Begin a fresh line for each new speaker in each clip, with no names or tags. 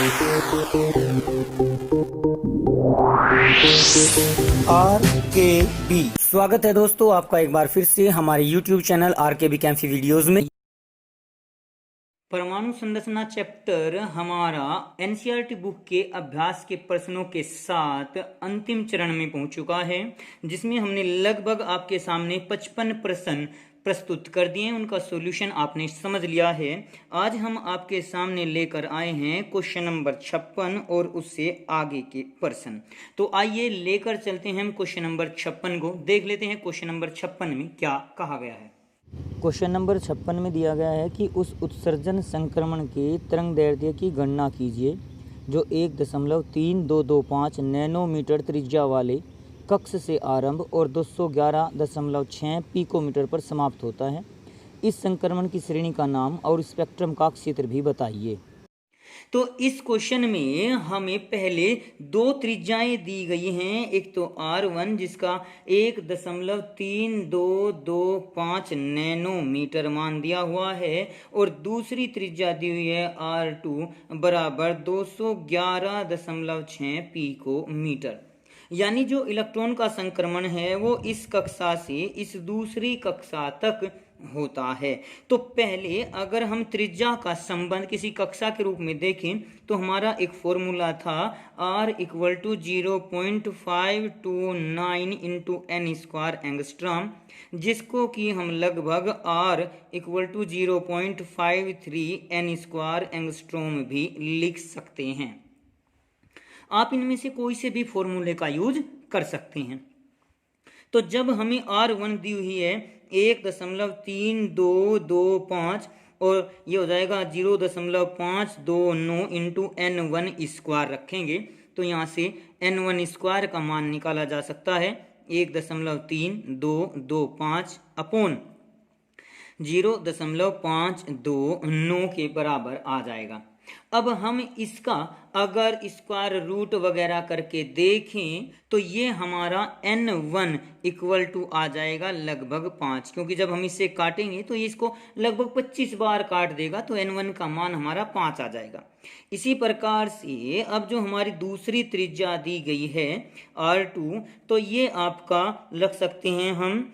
RKB स्वागत है दोस्तों आपका एक बार फिर से हमारे YouTube चैनल RKB कैंफी वीडियोस में। परमाणु संरचना चैप्टर हमारा एनसीईआरटी बुक के अभ्यास के प्रश्नों के साथ अंतिम चरण में पहुंच चुका है, जिसमें हमने लगभग आपके सामने 55 प्रश्न प्रस्तुत कर दिए हैं। उनका सॉल्यूशन आपने समझ लिया है। आज हम आपके सामने लेकर आए हैं क्वेश्चन नंबर 56 और उससे आगे के प्रश्न। तो आइए लेकर चलते हैं हम क्वेश्चन नंबर 56 को। देख लेते हैं क्वेश्चन नंबर 56 में क्या कहा गया है। क्वेश्चन नंबर 56 में दिया गया है कि उस उत्सर्जन संक्रमण के तरंगदैर्ध्य की गणना कीजिए जो 1.3225 नैनोमीटर त्रिज्या वाले कक्ष से आरंभ और 211.6 पिकोमीटर पर समाप्त होता है। इस संक्रमण की श्रेणी का नाम और स्पेक्ट्रम का क्षेत्र भी बताइए। तो इस क्वेश्चन में हमें पहले दो त्रिज्याएं दी गई हैं। एक तो R1 जिसका 1.3225 नैनोमीटर मान दिया हुआ है और दूसरी त्रिज्या दी हुई है R2 बराबर 211.6 पिकोमीटर। यानी जो इलेक्ट्रॉन का संक्रमण है वो इस कक्षा से इस दूसरी कक्षा तक होता है। तो पहले अगर हम त्रिज्या का संबंध किसी कक्षा के रूप में देखें तो हमारा एक फॉर्मूला था R = 0.529 into n square angstrom, जिसको कि हम लगभग R = 0.53 n स्क्वायर एंगस्ट्रॉम भी लिख सकते हैं। आप इनमें से कोई से भी फॉर्मूले का यूज कर सकते हैं। तो जब हमें R1 दी हुई है 1.3225 और ये हो जाएगा 0.529 इंटू n1 स्क्वायर रखेंगे तो यहाँ से n1 स्क्वायर का मान निकाला जा सकता है 1.3225 अपॉन 0.529 के बराबर आ जाएगा। अब हम इसका अगर स्क्वायर रूट वगैरह करके देखें तो ये हमारा n1 = आ जाएगा लगभग 5, क्योंकि जब हम इसे काटेंगे तो ये इसको लगभग 25 बार काट देगा तो n1 का मान हमारा 5 आ जाएगा। इसी प्रकार से अब जो हमारी दूसरी त्रिज्या दी गई है R2 तो ये आपका लग सकते हैं हम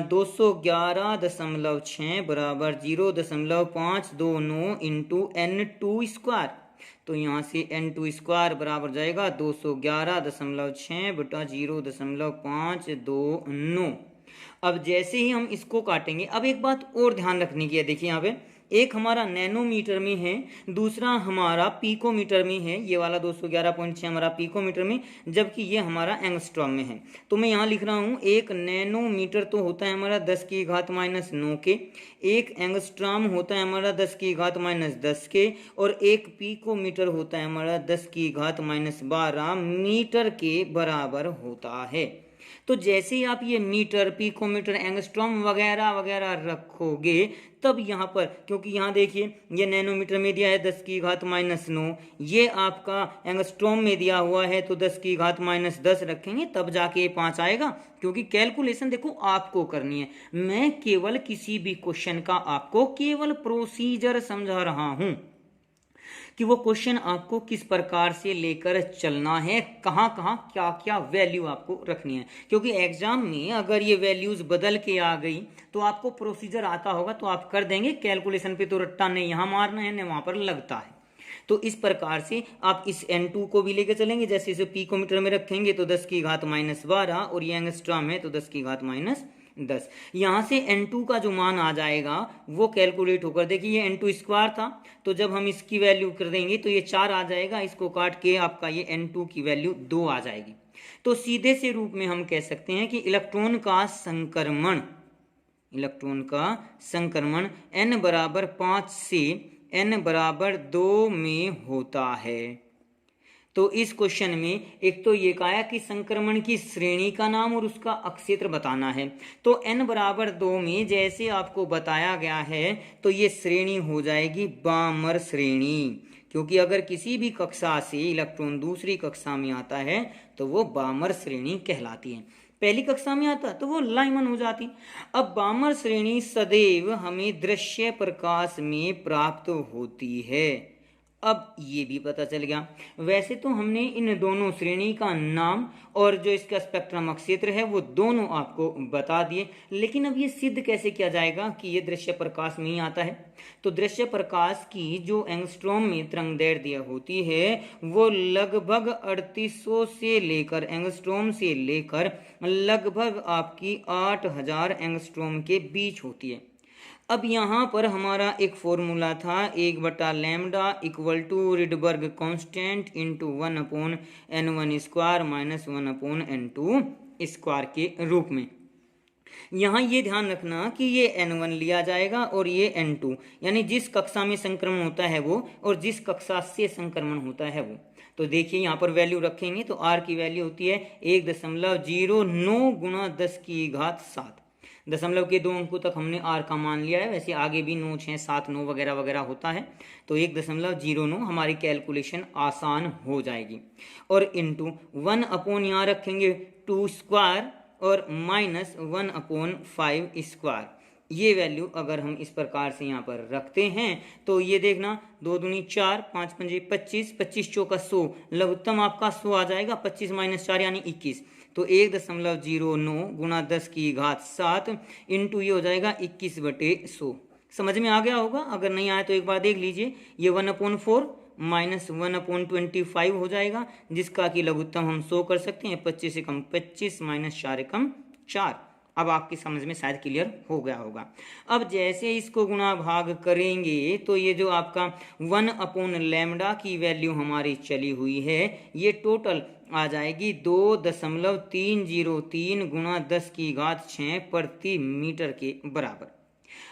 211.6 बराबर 0.529 इंटू n2 स्क्वायर। तो यहाँ से n2 स्क्वायर बराबर जाएगा 211.6 बटा 0.529। अब जैसे ही हम इसको काटेंगे, अब एक बात और ध्यान रखने की है, देखिए यहाँ पे एक हमारा नैनोमीटर में है, दूसरा हमारा पिकोमीटर में है। ये वाला 211.6 हमारा पिकोमीटर में, जबकि ये हमारा एंगस्ट्रॉम में है। तो मैं यहाँ लिख रहा हूँ एक नैनोमीटर तो होता है हमारा 10⁻⁻9 के, एक एंगस्ट्रॉम होता है हमारा 10⁻−10 के, और एक पिकोमीटर होता है हमारा 10⁻12 मीटर के बराबर होता है। तो जैसे ही आप ये मीटर, पिकोमीटर, एंगस्ट्रॉम वगैरह वगैरह रखोगे तब यहाँ पर, क्योंकि यहाँ देखिए ये नैनोमीटर में दिया है 10⁻⁻9, ये आपका एंगस्ट्रॉम में दिया हुआ है तो 10⁻−10 रखेंगे तब जाके 5 आएगा। क्योंकि कैलकुलेशन देखो आपको करनी है, मैं केवल किसी भी क्वेश्चन का आपको केवल प्रोसीजर समझा रहा हूँ कि वो क्वेश्चन आपको किस प्रकार से लेकर चलना है, कहाँ कहाँ क्या क्या वैल्यू आपको रखनी है। क्योंकि एग्जाम में अगर ये वैल्यूज बदल के आ गई तो आपको प्रोसीजर आता होगा तो आप कर देंगे, कैलकुलेशन पे तो रट्टा नहीं यहाँ मारना है न वहाँ पर लगता है। तो इस प्रकार से आप इस n2 को भी लेकर चलेंगे। जैसे इसे पिकोमीटर में रखेंगे तो 10⁻−12 और ये एंगस्ट्रॉम है तो 10⁻10। यहाँ से n2 का जो मान आ जाएगा वो कैलकुलेट होकर, देखिए ये n2 स्क्वायर था तो जब हम इसकी वैल्यू कर देंगे तो ये 4 आ जाएगा, इसको काट के आपका ये n2 की वैल्यू 2 आ जाएगी। तो सीधे से रूप में हम कह सकते हैं कि इलेक्ट्रॉन का संक्रमण n बराबर 5 से n बराबर 2 में होता है। तो इस क्वेश्चन में एक तो ये कहा कि संक्रमण की श्रेणी का नाम और उसका अक्षेत्र बताना है। तो n बराबर 2 में जैसे आपको बताया गया है तो ये श्रेणी हो जाएगी बामर श्रेणी, क्योंकि अगर किसी भी कक्षा से इलेक्ट्रॉन दूसरी कक्षा में आता है तो वो बामर श्रेणी कहलाती है। पहली कक्षा में आता तो वो लाइमन हो जाती। अब बामर श्रेणी सदैव हमें दृश्य प्रकाश में प्राप्त होती है। अब ये भी पता चल गया। वैसे तो हमने इन दोनों श्रेणी का नाम और जो इसका स्पेक्ट्रम क्षेत्र है वो दोनों आपको बता दिए, लेकिन अब ये सिद्ध कैसे किया जाएगा कि ये दृश्य प्रकाश में ही आता है। तो दृश्य प्रकाश की जो एंगस्ट्रॉम में तरंगदैर्ध्य होती है वो लगभग 3800 से लेकर एंगस्ट्रॉम से लेकर लगभग आपकी 8000 एंगस्ट्रॉम के बीच होती है। अब यहाँ पर हमारा एक फॉर्मूला था 1/लैम्डा equal to Rydberg constant into 1/n1² minus 1/n2 square के रूप में। यहाँ ये ध्यान रखना कि ये n1 लिया जाएगा और ये n2, यानी जिस कक्षा में संक्रमण होता है वो और जिस कक्षा से संक्रमण होता है वो। तो देखिए यहाँ पर वैल्यू रखेंगे तो r की वैल्यू होती है 1.09 गुणा 10⁻7। दशमलव के 2 अंकों तक हमने r का मान लिया है, वैसे आगे भी 9, 6, 7, 9 वगैरह वगैरह होता है। तो 1.09 हमारी कैलकुलेशन आसान हो जाएगी। और इंटू 1 यहाँ रखेंगे 2 स्क्वायर और माइनस 1/5 स्क्वायर। ये वैल्यू अगर हम इस प्रकार से यहाँ पर रखते हैं तो ये देखना 2 दूनी 4, 5 पंजे 25, 25 चौका 100, लघुत्तम आपका 100 आ जाएगा। 25 - 4 यानी 21। तो 1.09 गुणा 10⁻7 इंटू ये हो जाएगा 21/100। समझ में आ गया होगा, अगर नहीं आया तो एक बार देख लीजिए। ये 1/4 माइनस 1/25 हो जाएगा, जिसका कि लघुत्तम हम 100 कर सकते हैं। 25 से कम 25 माइनस 4 कम 4। अब आपकी समझ में शायद क्लियर हो गया होगा। अब जैसे इसको गुणा भाग करेंगे तो ये जो आपका 1/लैम्डा की वैल्यू हमारी चली हुई है ये टोटल आ जाएगी 2.303 गुणा 10⁻6 प्रति मीटर के बराबर।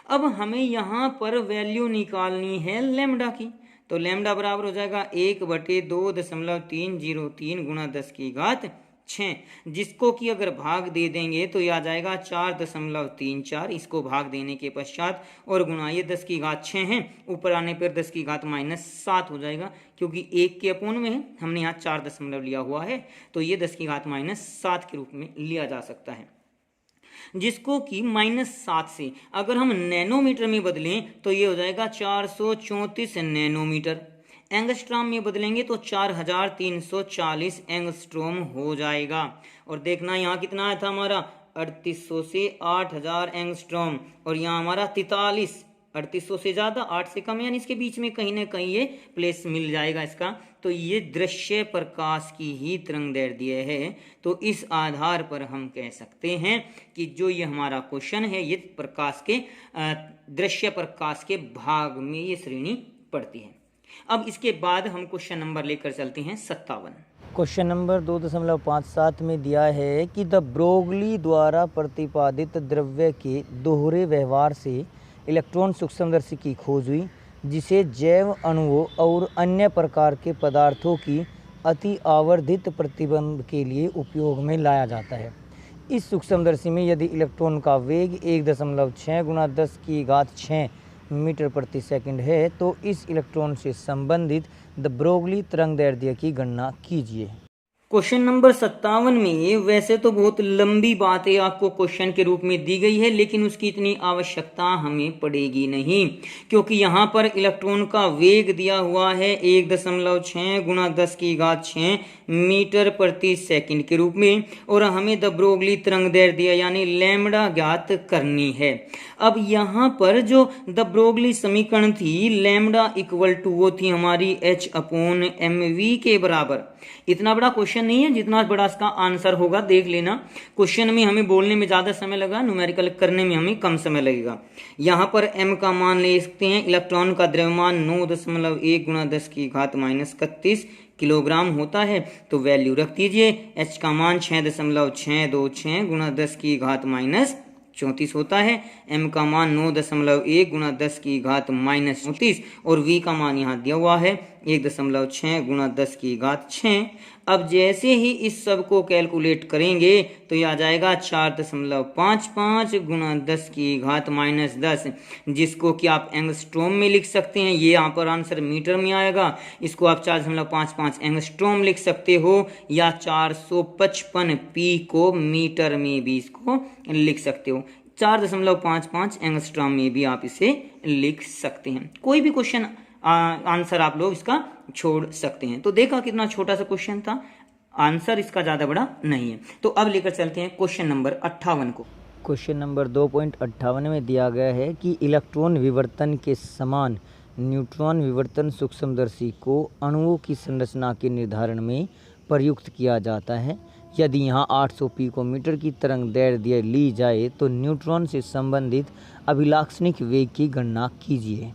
अब हमें यहाँ पर वैल्यू निकालनी है लैम्डा की, तो लैम्डा बराबर हो जाएगा 1/2.303 गुणा 10⁻6, जिसको कि अगर भाग दे देंगे तो यह आ जाएगा 4.34। इसको भाग देने के पश्चात और गुणा ये 10⁻6 है, ऊपर आने पर 10⁻7 हो जाएगा, क्योंकि 1 के अपोन में है, हमने यहाँ 4 दशमलव लिया हुआ है, तो ये 10⁻7 के रूप में लिया जा सकता है। जिसको कि -7 से अगर हम नैनोमीटर में बदलें तो ये हो जाएगा 434 नैनोमीटर। एंगस्ट्रॉम में बदलेंगे तो 4340 एंगस्ट्रॉम हो जाएगा। और देखना यहाँ कितना आया था हमारा 3800 से 8000 एंगस्ट्रॉम, और यहाँ हमारा 43, 3800 से ज़्यादा 8 से कम, यानी इसके बीच में कहीं ना कहीं ये प्लेस मिल जाएगा इसका। तो ये दृश्य प्रकाश की ही तरंगदैर्ध्य है। तो इस आधार पर हम कह सकते हैं कि जो ये हमारा क्वेश्चन है ये प्रकाश के दृश्य प्रकाश के भाग में ये श्रेणी पड़ती है। अब इसके बाद हम क्वेश्चन नंबर लेकर चलते हैं 57।
क्वेश्चन नंबर 2.57 में दिया है कि द ब्रोगली द्वारा प्रतिपादित द्रव्य के दोहरे व्यवहार से इलेक्ट्रॉन सूक्ष्मदर्शी की खोज हुई, जिसे जैव अणुओं और अन्य प्रकार के पदार्थों की अति आवर्धित प्रतिबंध के लिए उपयोग में लाया जाता है। इस सूक्ष्मदर्शी में यदि इलेक्ट्रॉन का वेग 1.6 गुणा 10⁻6 मीटर प्रति सेकंड है तो इस इलेक्ट्रॉन से संबंधित द ब्रोगली तरंगदैर्ध्य की गणना कीजिए।
क्वेश्चन नंबर 57 में वैसे तो बहुत लंबी बातें आपको क्वेश्चन के रूप में दी गई है, लेकिन उसकी इतनी आवश्यकता हमें पड़ेगी नहीं, क्योंकि यहाँ पर इलेक्ट्रॉन का वेग दिया हुआ है 1.6 गुणा 10⁻6 मीटर प्रति सेकंड के रूप में, और हमें द ब्रोगली तरंगदैर्ध्य यानी लैम्डा ज्ञात करनी है। अब यहाँ पर जो द ब्रोगली समीकरण थी लैम्डा इक्वल टू वो थी हमारी h/mv के बराबर। इतना बड़ा क्वेश्चन नहीं है जितना बड़ा इसका आंसर होगा, देख लेना। क्वेश्चन में हमें बोलने में ज़्यादा समय लगा, न्यूमेरिकल करने में हमें कम समय लगेगा। यहाँ पर m का मान ले सकते हैं, इलेक्ट्रॉन का द्रव्यमान 9.1 गुणा 10⁻31 किलोग्राम होता है, तो वैल्यू रख दीजिए। h का मान 6.626 गुणा 10⁻34 होता है। m का मान 9.1 गुणा 10⁻34 और v का मान यहाँ दिया हुआ है 1.6 गुणा 10⁻6। अब जैसे ही इस सब को कैलकुलेट करेंगे तो यह आ जाएगा 4.55 गुणा 10⁻10, जिसको कि आप एंगस्ट्रॉम में लिख सकते हैं। ये यहाँ पर आंसर मीटर में आएगा, इसको आप 4.55 एंगस्ट्रॉम लिख सकते हो, या 455 पिको मीटर में भी इसको लिख सकते हो। 4.55 एंगस्ट्रॉम में भी आप इसे लिख सकते हैं। कोई भी क्वेश्चन आंसर आप लोग इसका छोड़ सकते हैं। तो देखा कितना छोटा सा क्वेश्चन था, आंसर इसका ज़्यादा बड़ा नहीं है। तो अब लेकर चलते हैं क्वेश्चन नंबर 58 को।
क्वेश्चन नंबर 2.58 में दिया गया है कि इलेक्ट्रॉन विवर्तन के समान न्यूट्रॉन विवर्तन सूक्ष्मदर्शी को अणुओं की संरचना के निर्धारण में प्रयुक्त किया जाता है। यदि यहाँ 800 पिकोमीटर की तरंग दैर्ध्य ली जाए तो न्यूट्रॉन से संबंधित अभिलाक्षणिक वेग की गणना कीजिए।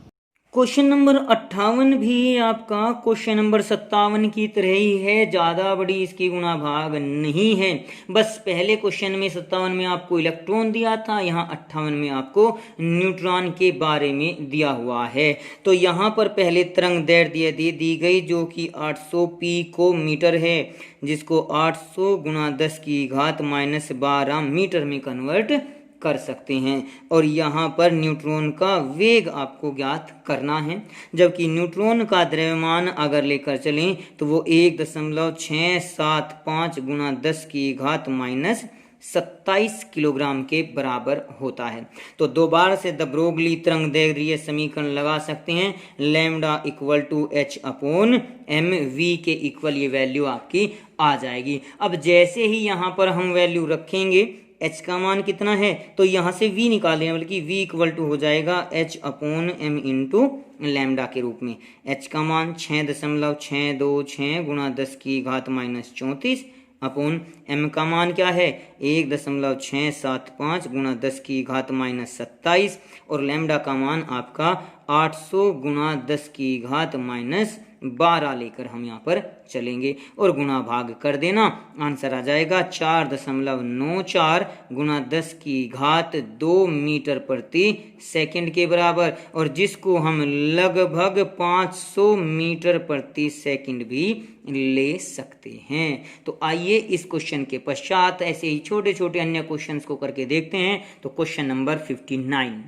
क्वेश्चन नंबर 58 भी आपका क्वेश्चन नंबर 57 की तरह ही है, ज़्यादा बड़ी इसकी गुणा भाग नहीं है। बस पहले क्वेश्चन में 57 में आपको इलेक्ट्रॉन दिया था, यहाँ 58 में आपको न्यूट्रॉन के बारे में दिया हुआ है। तो यहाँ पर पहले तरंग दैर्ध्य दी गई जो कि 800 पिकोमीटर है, जिसको 800 गुणा 10 की घात -12 मीटर में कन्वर्ट कर सकते हैं। और यहाँ पर न्यूट्रॉन का वेग आपको ज्ञात करना है, जबकि न्यूट्रॉन का द्रव्यमान अगर लेकर चलें तो वो 1.675 गुणा 10 की घात -27 किलोग्राम के बराबर होता है। तो दोबारा से द ब्रोगली तरंग दैर्ध्य समीकरण लगा सकते हैं, लैम्डा इक्वल टू h/mv के इक्वल ये वैल्यू आपकी आ जाएगी। अब जैसे ही यहाँ पर हम वैल्यू रखेंगे, h का मान कितना है तो यहाँ से v निकालें, बल्कि v इक्वल टू हो जाएगा h/m इंटू लैम्डा के रूप में। h का मान 6.626 गुणा 10 की घात -34 अपॉन m का मान क्या है 1.675 गुणा 10 की घात -27 और लैम्डा का मान आपका 800 गुणा 10 की घात -12 लेकर हम यहाँ पर चलेंगे और गुणा भाग कर देना, आंसर आ जाएगा 4.94 गुणा 10 की घात 2 मीटर प्रति सेकंड के बराबर, और जिसको हम लगभग 500 मीटर प्रति सेकंड भी ले सकते हैं। तो आइए इस क्वेश्चन के पश्चात ऐसे ही छोटे छोटे अन्य क्वेश्चंस को करके देखते हैं। तो क्वेश्चन नंबर 59।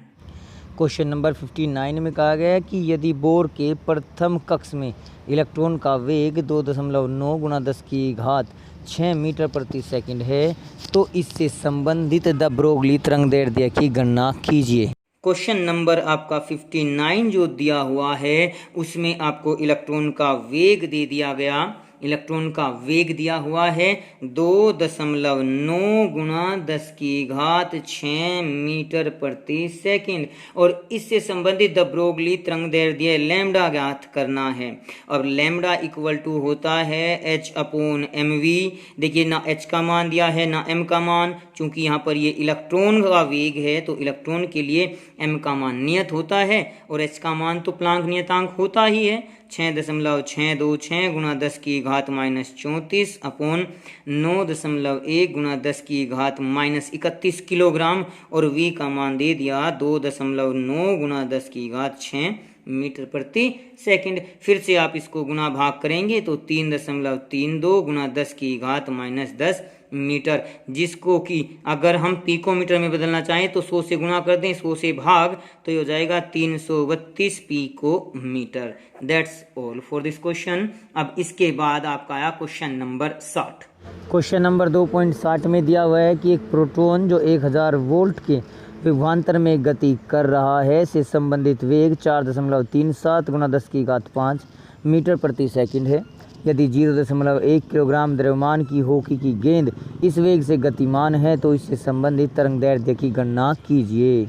क्वेश्चन नंबर 59 में कहा गया है कि यदि बोर के प्रथम कक्ष में इलेक्ट्रॉन का वेग 2.9 गुणा 10 की घात 6 मीटर प्रति सेकंड है तो इससे संबंधित द ब्रोगली तरंग दैर्ध्य की गणना कीजिए।
क्वेश्चन नंबर आपका 59 जो दिया हुआ है उसमें आपको इलेक्ट्रॉन का वेग दे दिया गया, इलेक्ट्रॉन का वेग दिया हुआ है 2.9 गुणा 10 की घात 6 मीटर प्रति सेकंड, और इससे संबंधित द ब्रोगली तरंग दैर्ध्य लैम्डा ज्ञात करना है। अब लैम्डा इक्वल टू होता है h/mv। देखिए ना h का मान दिया है ना m का मान, चूंकि यहाँ पर ये इलेक्ट्रॉन का वेग है तो इलेक्ट्रॉन के लिए m का मान नियत होता है और h का मान तो प्लांक नियतांक होता ही है 6.626 गुणा 10 की घात -34 अपॉन 9.1 गुणा 10 की घात -31 किलोग्राम, और v का मान दे दिया 2.9 गुणा 10 की घात 6 मीटर प्रति सेकंड। फिर से आप इसको गुणा भाग करेंगे तो 3.32 गुणा 10 की घात -10 मीटर, जिसको कि अगर हम पिकोमीटर में बदलना चाहें तो 100 से गुणा कर दें, 100 से भाग तो ये हो जाएगा 332 picometre. That's all for this question. अब इसके बाद आपका आया क्वेश्चन नंबर 60।
क्वेश्चन नंबर 2.60 में दिया हुआ है कि एक प्रोटॉन जो 1000 वोल्ट के विभवांतर में गति कर रहा है से संबंधित वेग 4.37 गुणा 10 की घात 5 मीटर प्रति सेकंड है। यदि 0.1 किलोग्राम द्रव्यमान की हॉकी की गेंद इस वेग से गतिमान है तो इससे संबंधित तरंग दैर्ध्य की गणना कीजिए।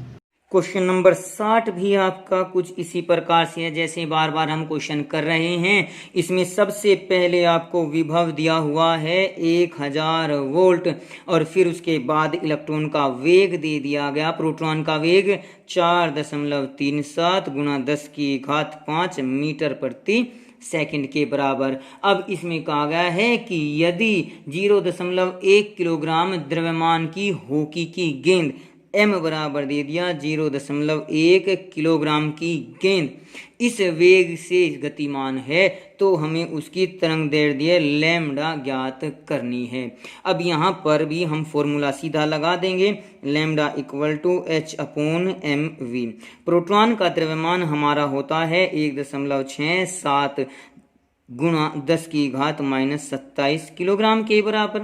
क्वेश्चन नंबर 60 भी आपका कुछ इसी प्रकार से है जैसे बार बार हम क्वेश्चन कर रहे हैं। इसमें सबसे पहले आपको विभव दिया हुआ है 1000 वोल्ट और फिर उसके बाद इलेक्ट्रॉन का वेग दे दिया गया, प्रोटॉन का वेग 4.37 गुणा 10 की घात 5 मीटर प्रति सेकंड के बराबर। अब इसमें कहा गया है कि यदि 0.1 किलोग्राम द्रव्यमान की हॉकी की गेंद m बराबर दे दिया 0.1 किलोग्राम की गेंद इस वेग से गतिमान है तो हमें उसकी तरंग दैर्ध्य लैम्डा ज्ञात करनी है। अब यहाँ पर भी हम फॉर्मूला सीधा लगा देंगे, lambda equal to h/mv। Proton का द्रव्यमान हमारा होता है 1.67 गुणा 10 की घात -27 किलोग्राम के बराबर।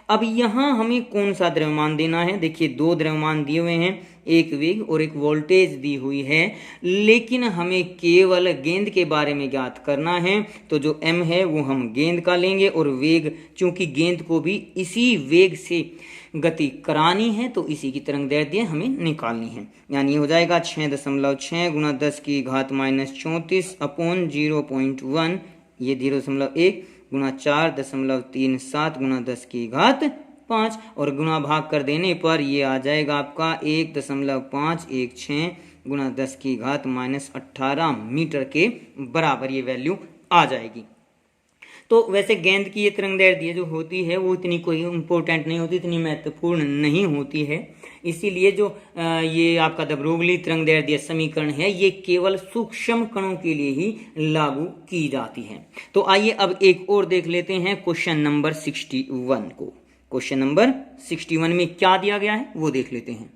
अब यहाँ हमें कौन सा द्रव्यमान देना है, देखिए दो द्रव्यमान दिए हुए हैं, एक वेग और एक वोल्टेज दी हुई है, लेकिन हमें केवल गेंद के बारे में ज्ञात करना है। तो जो m है वो हम गेंद का लेंगे और वेग, चूंकि गेंद को भी इसी वेग से गति करानी है तो इसी की तरंग दैर्ध्य हमें निकालनी है। यानी ये हो जाएगा 6.6 गुणा 10 की घात -34 अपॉन 0.1, ये 0.1 गुणा 4.37 गुणा 10 की घात 5, और गुणा भाग कर देने पर ये आ जाएगा आपका 1.516 गुणा 10 की घात -18 मीटर के बराबर ये वैल्यू आ जाएगी। तो वैसे गेंद की ये तरंग दैर्ध्य जो होती है वो इतनी कोई इम्पोर्टेंट नहीं होती, इतनी महत्वपूर्ण नहीं होती है, इसीलिए जो ये आपका द ब्रोगली तरंग दैर्ध्य समीकरण है ये केवल सूक्ष्म कणों के लिए ही लागू की जाती है। तो आइए अब एक और देख लेते हैं क्वेश्चन नंबर 61 को। क्वेश्चन नंबर 61 में क्या दिया गया है वो देख लेते हैं।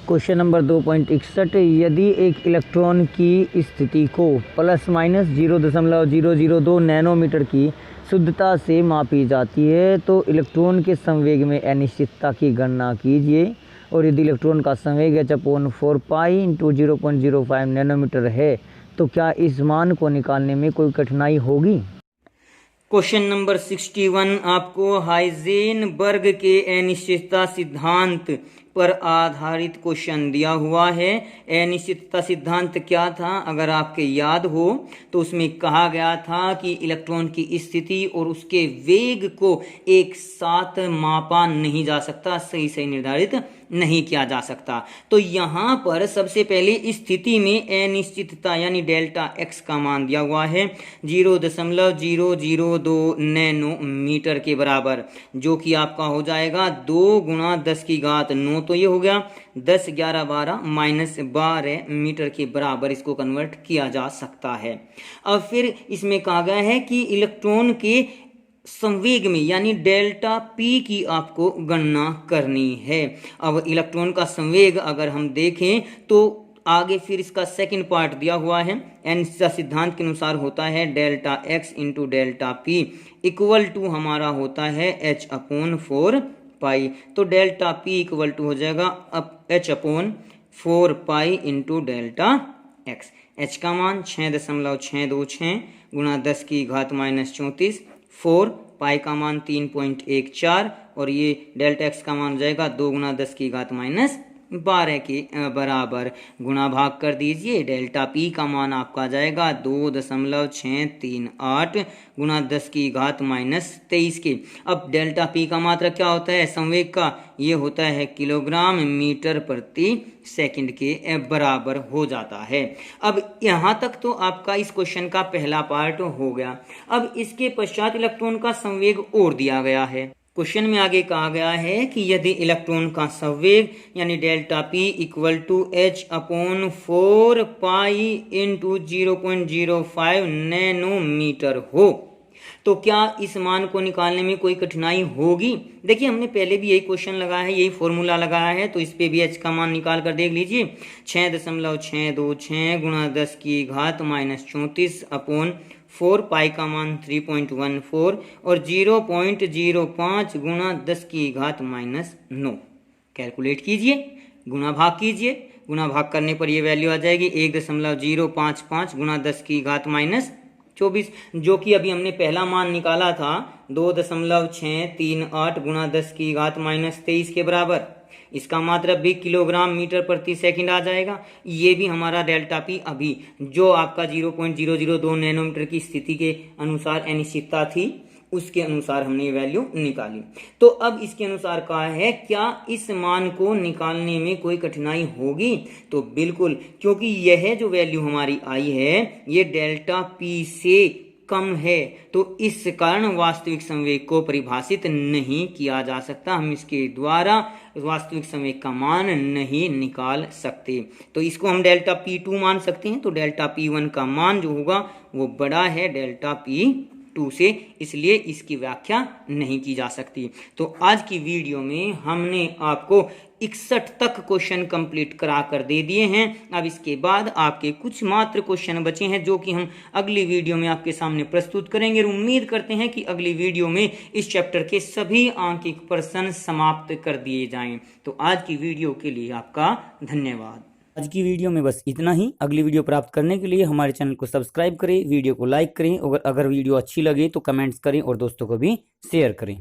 क्वेश्चन नंबर 2.61, यदि एक इलेक्ट्रॉन की स्थिति को ±0.002 नैनोमीटर की शुद्धता से मापी जाती है तो इलेक्ट्रॉन के संवेग में अनिश्चितता की गणना कीजिए। और यदि इलेक्ट्रॉन का संवेग h/4 पाई × 0.05 नैनोमीटर है तो क्या इस मान को निकालने में कोई कठिनाई होगी?
क्वेश्चन नंबर 61 आपको हाइजेनबर्ग के अनिश्चितता सिद्धांत पर आधारित क्वेश्चन दिया हुआ है। अनिश्चितता सिद्धांत क्या था, अगर आपके याद हो तो उसमें कहा गया था कि इलेक्ट्रॉन की स्थिति और उसके वेग को एक साथ मापा नहीं जा सकता, सही सही निर्धारित नहीं किया जा सकता। तो यहाँ पर सबसे पहले स्थिति में अनिश्चितता यानी डेल्टा x का मान दिया हुआ है 0.002 नैनोमीटर के बराबर, जो कि आपका हो जाएगा 2 गुणा 10 की घात 9, तो ये हो गया 10 11 12 -12 मीटर के बराबर इसको कन्वर्ट किया जा सकता है। अब फिर इसमें कहा गया है कि इलेक्ट्रॉन के संवेग में यानी डेल्टा पी की आपको गणना करनी है। अब इलेक्ट्रॉन का संवेग अगर हम देखें तो आगे फिर इसका सेकंड पार्ट दिया हुआ है। अनिश्चितता सिद्धांत के अनुसार होता है delta x into delta P equal to हमारा होता है h/4 पाई। तो डेल्टा पी इक्वल टू हो जाएगा अब h/4 pi into delta x। h का मान 6.626 गुणा 10 की घात -34, 4 पाई का मान 3.14 और ये डेल्टा x का मान हो जाएगा 2 गुणा 10 की घात -12 के बराबर। गुणा भाग कर दीजिए, डेल्टा p का मान आपका जाएगा 2.638 गुणा 10 की घात -23 के। अब डेल्टा p का मात्रा क्या होता है संवेग का, ये होता है किलोग्राम मीटर प्रति सेकंड के बराबर हो जाता है। अब यहाँ तक तो आपका इस क्वेश्चन का पहला पार्ट हो गया। अब इसके पश्चात इलेक्ट्रॉन का संवेग और दिया गया है। क्वेश्चन में आगे कहा गया है कि यदि इलेक्ट्रॉन का संवेग यानी delta P equal to h/4 pi into 0.05 nanometre हो तो क्या इस मान को निकालने में कोई कठिनाई होगी। देखिए हमने पहले भी यही क्वेश्चन लगाया है, यही फॉर्मूला लगाया है, तो इस पे भी h का मान निकाल कर देख लीजिए। 6.626 गुणा 10 की घात -34 अपॉन 4 पाई का मान 3.14 और 0.05 गुणा 10 की घात -9। कैलकुलेट कीजिए, गुणा भाग कीजिए, गुणा भाग करने पर ये वैल्यू आ जाएगी 1.055 गुणा 10 की घात -24, जो कि अभी हमने पहला मान निकाला था 2.638 गुणा 10 की घात -23 के बराबर। इसका मतलब भी किलोग्राम मीटर प्रति सेकंड आ जाएगा। ये भी हमारा डेल्टा पी अभी जो आपका 0.002 नैनोमीटर की स्थिति के अनुसार अनिश्चितता थी उसके अनुसार हमने ये वैल्यू निकाली। तो अब इसके अनुसार कहा है क्या इस मान को निकालने में कोई कठिनाई होगी, तो बिल्कुल, क्योंकि यह जो वैल्यू हमारी आई है ये डेल्टा पी से कम है, तो इस कारण वास्तविक संवेग को परिभाषित नहीं किया जा सकता। हम इसके द्वारा वास्तविक संवेग का मान नहीं निकाल सकते, तो इसको हम डेल्टा P2 मान सकते हैं। तो डेल्टा P1 का मान जो होगा वो बड़ा है डेल्टा P1 2 से, इसलिए इसकी व्याख्या नहीं की जा सकती। तो आज की वीडियो में हमने आपको 61 तक क्वेश्चन कंप्लीट करा कर दे दिए हैं। अब इसके बाद आपके कुछ मात्र क्वेश्चन बचे हैं जो कि हम अगली वीडियो में आपके सामने प्रस्तुत करेंगे। उम्मीद करते हैं कि अगली वीडियो में इस चैप्टर के सभी आंकिक प्रश्न समाप्त कर दिए जाएं। तो आज की वीडियो के लिए आपका धन्यवाद। आज की वीडियो में बस इतना ही। अगली वीडियो प्राप्त करने के लिए हमारे चैनल को सब्सक्राइब करें, वीडियो को लाइक करें और अगर वीडियो अच्छी लगे तो कमेंट्स करें और दोस्तों को भी शेयर करें।